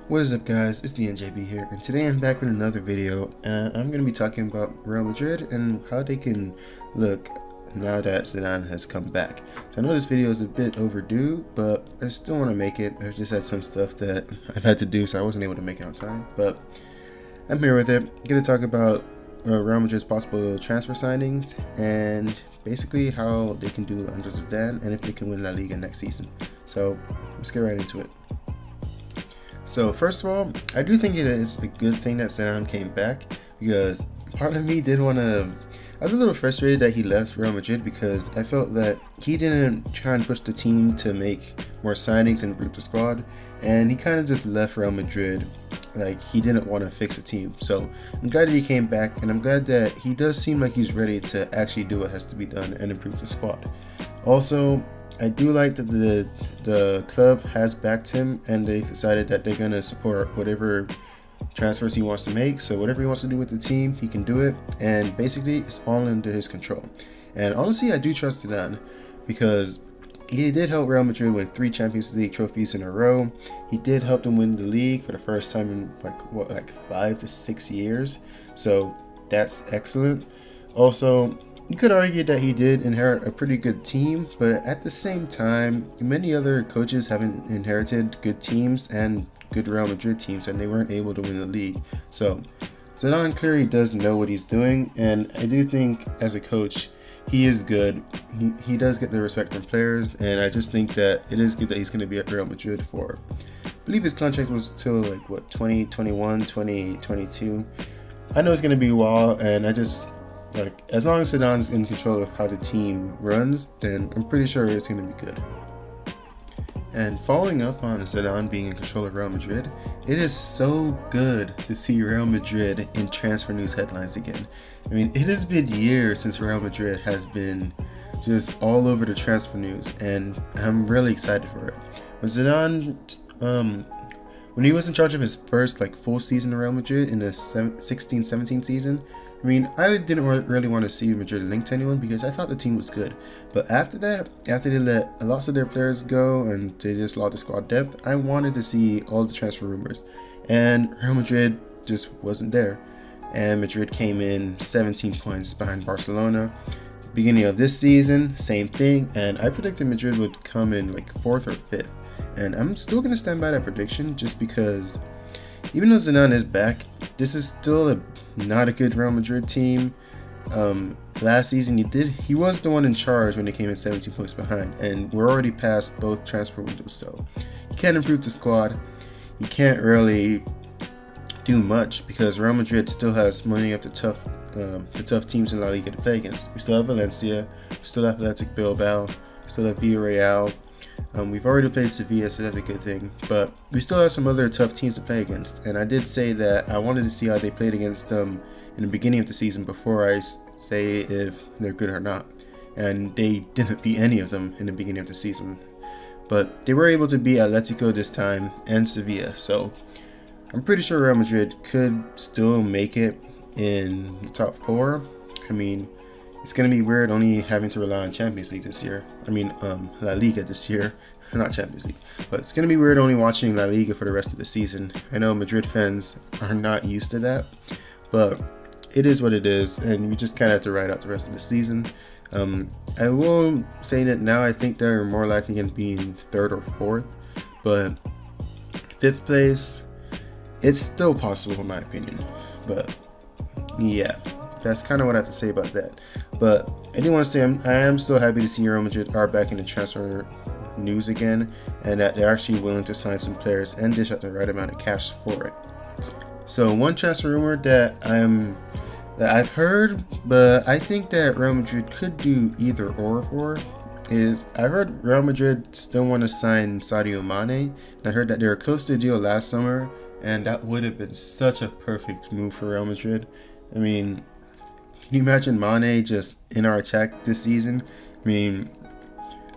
What is up, guys? It's the NJB here, and today I'm back with another video, and I'm going to be talking about Real Madrid and how they can look now that Zidane has come back. So I know this video is a bit overdue, but I still want to make it. I've just had some stuff that I've had to do, so I wasn't able to make it on time, but I'm here with it. I'm going to talk about Real Madrid's possible transfer signings and basically how they can do under Zidane and if they can win La Liga next season. So let's get right into it. So first of all, I do think it is a good thing that Zidane came back, because part of me did want to, I was a little frustrated that he left Real Madrid because I felt that he didn't try and push the team to make more signings and improve the squad, and he kind of just left Real Madrid like he didn't want to fix the team. So I'm glad that he came back, and I'm glad that he does seem like he's ready to actually do what has to be done and improve the squad. Also, I do like that the club has backed him, and they've decided that they're going to support whatever transfers he wants to make. So whatever he wants to do with the team, he can do it, and basically it's all under his control. And honestly, I do trust Zidane because he did help Real Madrid win 3 Champions League trophies in a row. He did help them win the league for the first time in like 5 to 6 years. So that's excellent. Also, you could argue that he did inherit a pretty good team, but at the same time, many other coaches haven't inherited good teams and good Real Madrid teams, and they weren't able to win the league. So Zidane clearly does know what he's doing, and I do think as a coach, he is good. He does get the respect from players, and I just think that it is good that he's going to be at Real Madrid for, I believe his contract was till like 2021, 2022. I know it's going to be a while, and I just, like, as long as Zidane's in control of how the team runs, then I'm pretty sure it's going to be good. And following up on Zidane being in control of Real Madrid, it is so good to see Real Madrid in transfer news headlines again. I mean, it has been years since Real Madrid has been just all over the transfer news, and I'm really excited for it. When Zidane, when he was in charge of his first full season in Real Madrid in the 16-17 season, I mean, I didn't really want to see Madrid linked to anyone because I thought the team was good. But after that, after they let lots of their players go and they just lost the squad depth, I wanted to see all the transfer rumors. And Real Madrid just wasn't there. And Madrid came in 17 points behind Barcelona. Beginning of this season, same thing. And I predicted Madrid would come in 4th or 5th. And I'm still going to stand by that prediction just because even though Zidane is back, this is still not a good Real Madrid team. Last season he was the one in charge when they came in 17 points behind, and we're already past both transfer windows, so he can't improve the squad. He can't really do much because Real Madrid still has many of the tough teams in La Liga to play against. We still have Valencia, we still have Athletic Bilbao, we still have Villarreal. We've already played Sevilla, so that's a good thing. But we still have some other tough teams to play against. And I did say that I wanted to see how they played against them in the beginning of the season before I say if they're good or not. And they didn't beat any of them in the beginning of the season. But they were able to beat Atletico this time and Sevilla. So I'm pretty sure Real Madrid could still make it in the top 4. I mean, it's going to be weird only having to rely on Champions League this year. I mean, La Liga this year, not Champions League. But it's going to be weird only watching La Liga for the rest of the season. I know Madrid fans are not used to that, but it is what it is, and we just kind of have to ride out the rest of the season. I will say that now I think they're more likely going to be in 3rd or 4th, but 5th place, it's still possible in my opinion. But yeah, that's kind of what I have to say about that. But I do want to say I am still happy to see Real Madrid are back in the transfer news again, and that they're actually willing to sign some players and dish out the right amount of cash for it. So one transfer rumor that I've heard, but I think that Real Madrid could do either or for, is I heard Real Madrid still want to sign Sadio Mane. And I heard that they were close to a deal last summer, and that would have been such a perfect move for Real Madrid. I mean, can you imagine Mane just in our attack this season? I mean,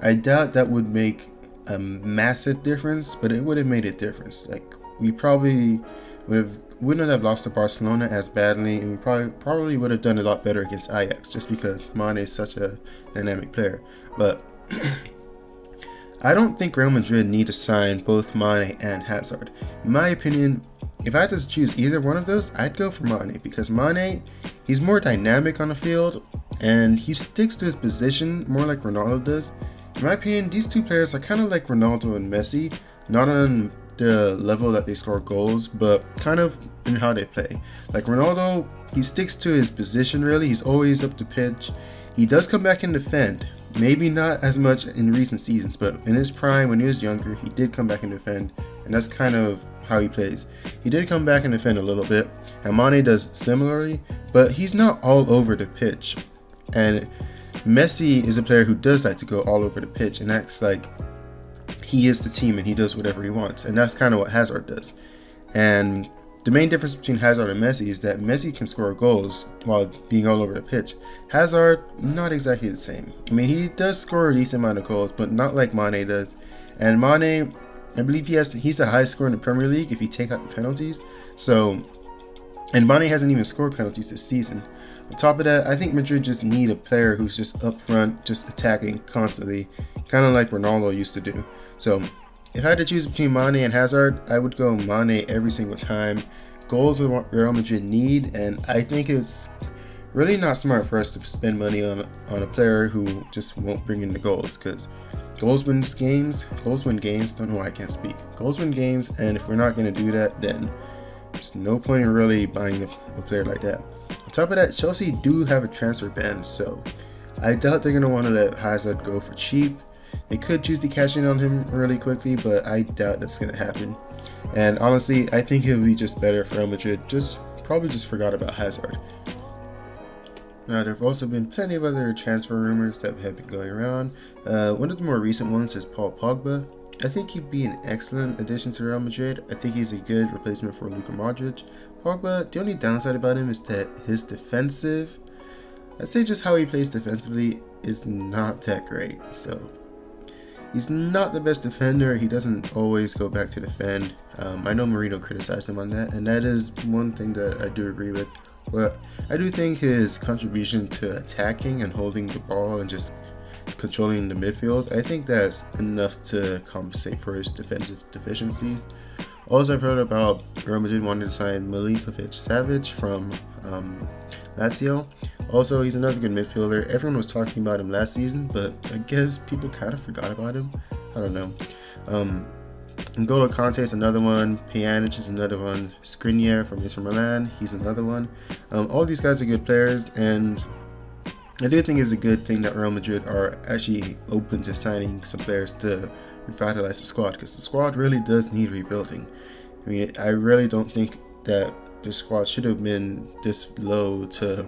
I doubt that would make a massive difference, but it would have made a difference. We probably wouldn't have lost to Barcelona as badly, and we probably would have done a lot better against Ajax just because Mane is such a dynamic player. But I don't think Real Madrid need to sign both Mane and Hazard. In my opinion, if I had to choose either one of those, I'd go for Mane, because Mane, he's more dynamic on the field and he sticks to his position more like Ronaldo does. In my opinion, these two players are kind of like Ronaldo and Messi, not on the level that they score goals, but kind of in how they play. Like Ronaldo, he sticks to his position really, he's always up the pitch. He does come back and defend. Maybe not as much in recent seasons, but in his prime when he was younger, he did come back and defend, and that's kind of how he plays. He did come back and defend a little bit, and Mane does similarly, but he's not all over the pitch. And Messi is a player who does like to go all over the pitch and acts like he is the team and he does whatever he wants, and that's kind of what Hazard does. And the main difference between Hazard and Messi is that Messi can score goals while being all over the pitch. Hazard, not exactly the same. I mean, he does score a decent amount of goals, but not like Mane does. And Mane, I believe he's the highest scorer in the Premier League if you take out the penalties. So, and Mane hasn't even scored penalties this season. On top of that, I think Madrid just need a player who's just up front, just attacking constantly, kind of like Ronaldo used to do. So, if I had to choose between Mane and Hazard, I would go Mane every single time. Goals are what Real Madrid need, and I think it's really not smart for us to spend money on a player who just won't bring in the goals, because goals win games, don't know why I can't speak. Goals win games, and if we're not going to do that, then there's no point in really buying a player like that. On top of that, Chelsea do have a transfer ban, so I doubt they're going to want to let Hazard go for cheap. They could choose to cash in on him really quickly, but I doubt that's going to happen. And honestly, I think it would be just better if Real Madrid probably just forgot about Hazard. Now, there have also been plenty of other transfer rumors that have been going around. One of the more recent ones is Paul Pogba. I think he'd be an excellent addition to Real Madrid. I think he's a good replacement for Luka Modric. Pogba, the only downside about him is that his defensive, I'd say just how he plays defensively is not that great. So he's not the best defender. He doesn't always go back to defend. I know Mourinho criticized him on that, and that is one thing that I do agree with. But I do think his contribution to attacking and holding the ball and just controlling the midfield, I think that's enough to compensate for his defensive deficiencies. Also, I've heard about Real Madrid wanting to sign Milinkovic-Savic from Lazio. Also, he's another good midfielder. Everyone was talking about him last season, but I guess people kind of forgot about him. I don't know. N'Golo Kante is another one. Pjanic is another one. Skriniar from Inter Milan, he's another one. All these guys are good players, and I do think it's a good thing that Real Madrid are actually open to signing some players to revitalize the squad, because the squad really does need rebuilding. I mean, I really don't think that the squad should have been this low to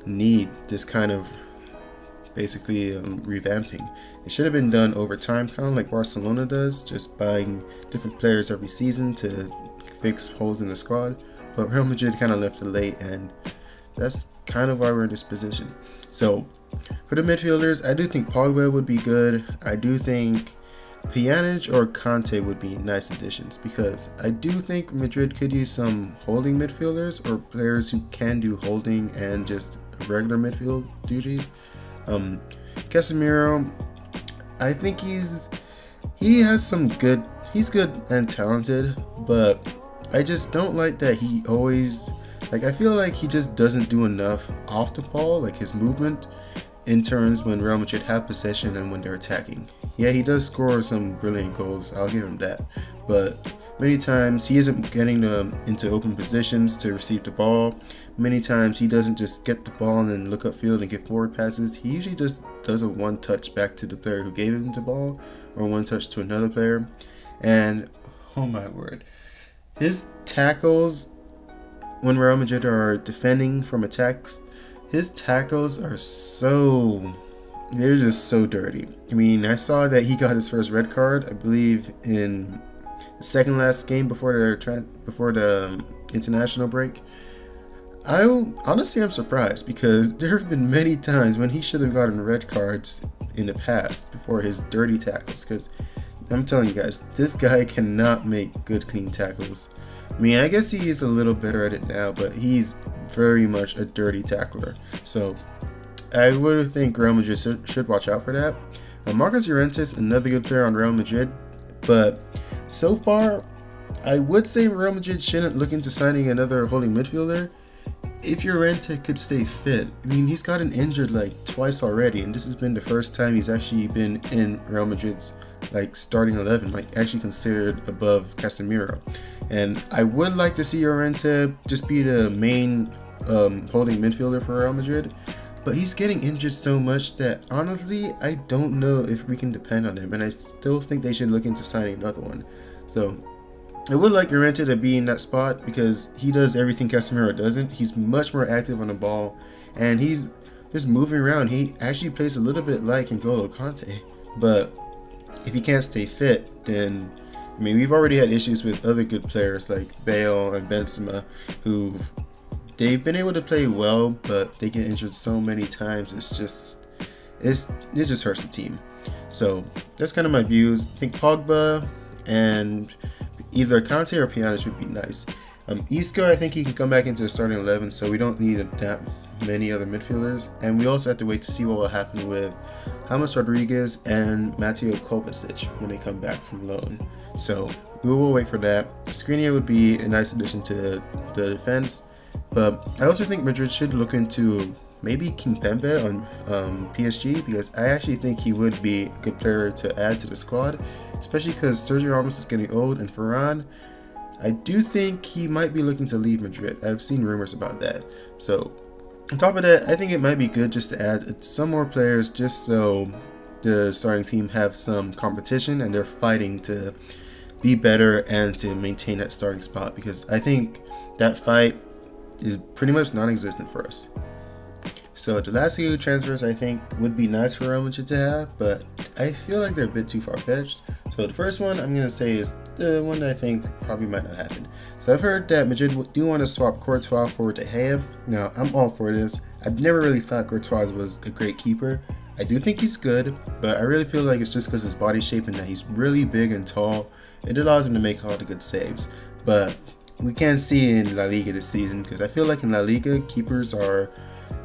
need this kind of basically revamping. It should have been done over time, kind of like Barcelona does, just buying different players every season to fix holes in the squad. But Real Madrid kind of left it late, and that's kind of why we're in this position. So for the midfielders, I do think Pogba would be good. I do think Pjanic or Kante would be nice additions, because I do think Madrid could use some holding midfielders or players who can do holding and just regular midfield duties. Casemiro, I think he's good and talented, but I just don't like that he always, I feel like he just doesn't do enough off the ball, like his movement in turns when Real Madrid have possession and when they're attacking. Yeah, he does score some brilliant goals, I'll give him that, but many times he isn't getting into open positions to receive the ball. Many times he doesn't just get the ball and then look upfield and get forward passes. He usually just does a one touch back to the player who gave him the ball, or one touch to another player. And oh my word, his tackles when Real Madrid are defending from attacks, his tackles are they're just so dirty. I mean, I saw that he got his first red card, I believe, in the second last game before the international break. I'm surprised, because there have been many times when he should have gotten red cards in the past before his dirty tackles, because I'm telling you guys, this guy cannot make good clean tackles. I mean, I guess he is a little better at it now, but he's very much a dirty tackler. So I would think Real Madrid should watch out for that. Marcos Llorente, another good player on Real Madrid, but so far, I would say Real Madrid shouldn't look into signing another holding midfielder if Llorente could stay fit. I mean, he's gotten injured like twice already, and this has been the first time he's actually been in Real Madrid's like starting 11, like actually considered above Casemiro. And I would like to see Llorente just be the main holding midfielder for Real Madrid, but he's getting injured so much that honestly I don't know if we can depend on him, and I still think they should look into signing another one. So I would like Llorente to be in that spot because he does everything Casemiro doesn't. He's much more active on the ball, and he's just moving around. He actually plays a little bit like N'Golo Kante, but if he can't stay fit, then I mean, we've already had issues with other good players like Bale and Benzema, they've been able to play well, but they get injured so many times. It just hurts the team. So that's kind of my views. I think Pogba and either Kante or Pjanic would be nice. Isco, I think he can come back into the starting 11, so we don't need that many other midfielders. And we also have to wait to see what will happen with James Rodriguez and Mateo Kovacic when they come back from loan. So we will wait for that. Skriniar would be a nice addition to the defense. But I also think Madrid should look into maybe Kimpembe on PSG, because I actually think he would be a good player to add to the squad, especially because Sergio Ramos is getting old, and Varane, I do think he might be looking to leave Madrid. I've seen rumors about that. So on top of that, I think it might be good just to add some more players just so the starting team have some competition and they're fighting to be better and to maintain that starting spot, because I think that fight is pretty much non-existent for us. So the last few transfers I think would be nice for Real Madrid to have, but I feel like they're a bit too far-fetched. So the first one I'm going to say is the one that I think probably might not happen. So I've heard that Madrid do want to swap Courtois for De Gea. Now, I'm all for this. I've never really thought Courtois was a great keeper. I do think he's good, but I really feel like it's just because his body shape and that he's really big and tall. It allows him to make all the good saves. But we can't see in La Liga this season, because I feel like in La Liga, keepers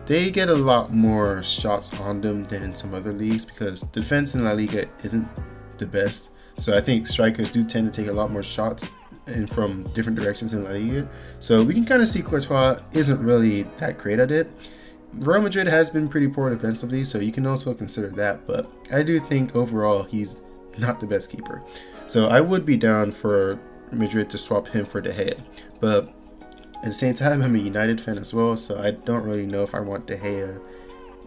they get a lot more shots on them than in some other leagues, because defense in La Liga isn't the best. So I think strikers do tend to take a lot more shots and from different directions in La Liga. So we can kind of see Courtois isn't really that great at it. Real Madrid has been pretty poor defensively, so you can also consider that. But I do think overall he's not the best keeper. So I would be down for Madrid to swap him for De Gea. But at the same time, I'm a United fan as well, so I don't really know if I want De Gea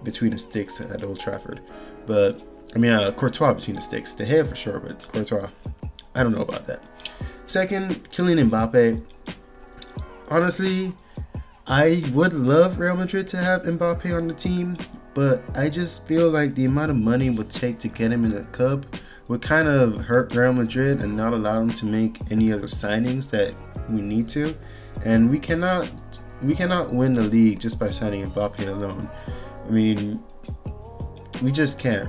between the sticks at Old Trafford. But, I mean, Courtois between the sticks. De Gea for sure, but Courtois, I don't know about that. Second, Kylian Mbappe. Honestly, I would love Real Madrid to have Mbappe on the team, but I just feel like the amount of money it would take to get him in the club would kind of hurt Real Madrid and not allow them to make any other signings that we need to. And we cannot win the league just by signing Mbappe alone. I mean, we just can't.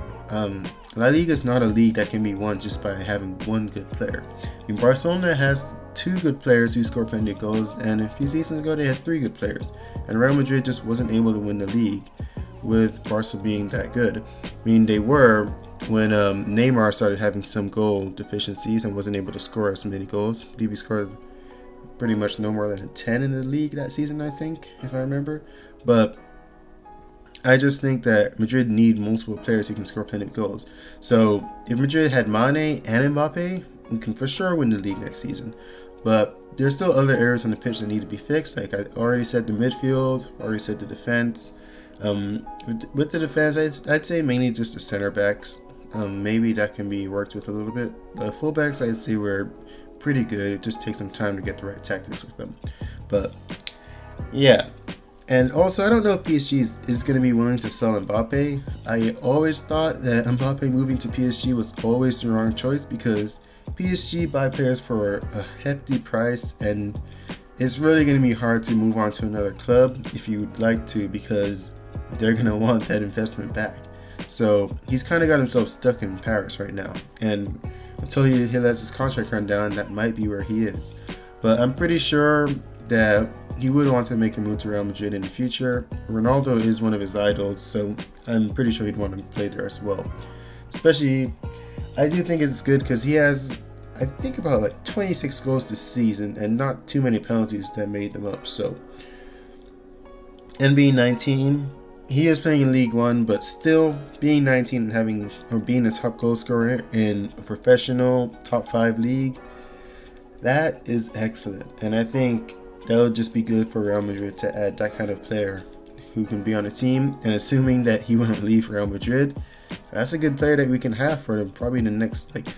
La Liga is not a league that can be won just by having one good player. I mean, Barcelona has two good players who score plenty of goals, and a few seasons ago they had three good players. And Real Madrid just wasn't able to win the league with Barca being that good. I mean, they were when Neymar started having some goal deficiencies and wasn't able to score as many goals. I believe he scored pretty much no more than 10 in the league that season, I think, if I remember. But I just think that Madrid need multiple players who can score plenty of goals. So if Madrid had Mane and Mbappe, we can for sure win the league next season. But there's still other areas on the pitch that need to be fixed. Like I already said, the midfield, already said the defense. With the defense, I'd say mainly just the center backs. Maybe that can be worked with a little bit. The fullbacks, I'd say, were pretty good. It just takes some time to get the right tactics with them. But yeah. And also, I don't know if PSG is going to be willing to sell Mbappe. I always thought that Mbappe moving to PSG was always the wrong choice, because PSG buy players for a hefty price, and it's really going to be hard to move on to another club if you'd like to, because they're going to want that investment back. So he's kind of got himself stuck in Paris right now, and until he lets his contract run down, that might be where he is. But I'm pretty sure that he would want to make a move to Real Madrid in the future. Ronaldo is one of his idols, so I'm pretty sure he'd want to play there as well. especially I do think it's good because he has, I think, about like 26 goals this season and not too many penalties that made them up. So, and being 19, he is playing in League One, but still being 19 and being a top goal scorer in a professional top 5 league, that is excellent. And I think that would just be good for Real Madrid to add that kind of player who can be on a team. And assuming that he wouldn't leave Real Madrid, that's a good player that we can have for them probably in the next like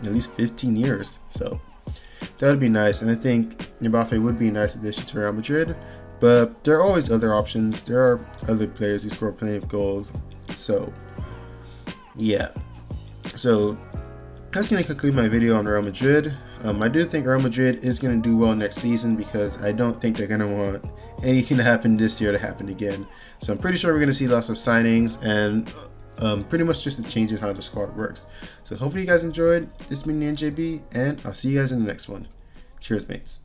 at least 15 years. So that would be nice. And I think Mbappe would be a nice addition to Real Madrid. But there are always other options. There are other players who score plenty of goals. So yeah. So that's going to conclude my video on Real Madrid. I do think Real Madrid is going to do well next season because I don't think they're going to want anything to happen this year to happen again. So I'm pretty sure we're going to see lots of signings and pretty much just a change in how the squad works. So hopefully you guys enjoyed. This has been the NJB, and I'll see you guys in the next one. Cheers, mates.